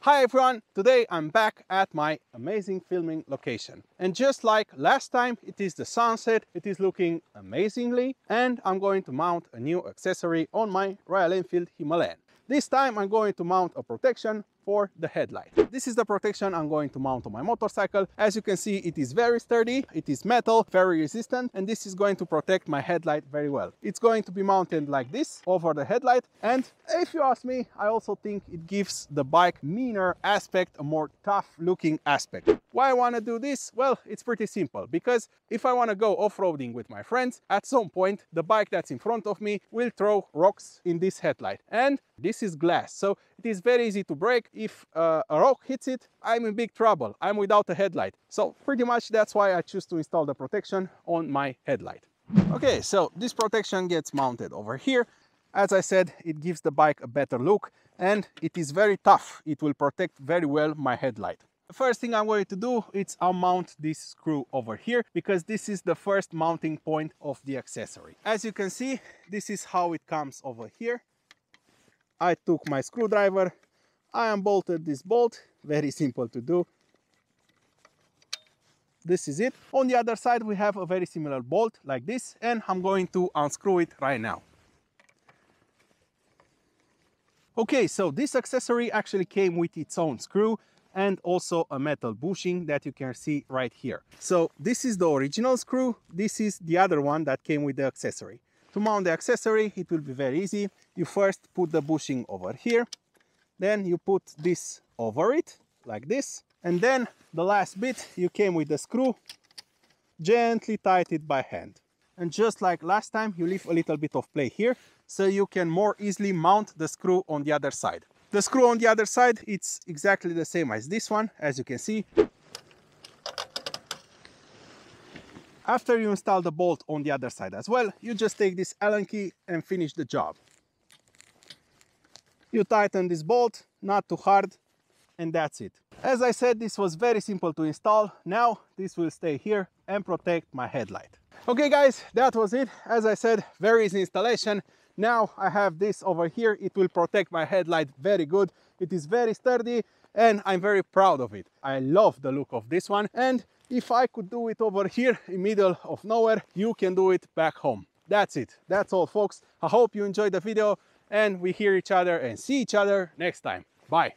Hi everyone, today I'm back at my amazing filming location. And just like last time, it is the sunset, it is looking amazingly, and I'm going to mount a new accessory on my Royal Enfield Himalayan. This time I'm going to mount a protection for the headlight. This is the protection I'm going to mount on my motorcycle. As you can see, it is very sturdy, it is metal, very resistant, and this is going to protect my headlight very well. It's going to be mounted like this over the headlight, and if you ask me, I also think it gives the bike meaner aspect, a more tough looking aspect. Why I want to do this? Well, it's pretty simple, because if I want to go off-roading with my friends, at some point the bike that's in front of me will throw rocks in this headlight, and this is glass, so it is very easy to break. If a rock hits it, I'm in big trouble. I'm without a headlight. So pretty much that's why I choose to install the protection on my headlight. Okay, so this protection gets mounted over here. As I said, it gives the bike a better look and it is very tough. It will protect very well my headlight. The first thing I'm going to do is I'll mount this screw over here, because this is the first mounting point of the accessory. As you can see, this is how it comes over here. I took my screwdriver, I unbolted this bolt, very simple to do. This is it. On the other side we have a very similar bolt like this, and I'm going to unscrew it right now. Okay, so this accessory actually came with its own screw and also a metal bushing that you can see right here. So this is the original screw, this is the other one that came with the accessory. To mount the accessory, it will be very easy. You first put the bushing over here, then you put this over it, like this, and then the last bit, you came with the screw, gently tighten it by hand. And just like last time, you leave a little bit of play here, so you can more easily mount the screw on the other side. The screw on the other side, it's exactly the same as this one, as you can see. After you install the bolt on the other side as well, you just take this Allen key and finish the job. You tighten this bolt, not too hard, and that's it. As I said, this was very simple to install. Now this will stay here and protect my headlight. Okay guys, that was it. As I said, very easy installation. Now I have this over here. It will protect my headlight very good. It is very sturdy and I'm very proud of it. I love the look of this one, and if I could do it over here in middle of nowhere, you can do it back home. That's it. That's all folks. I hope you enjoyed the video and we hear each other and see each other next time. Bye.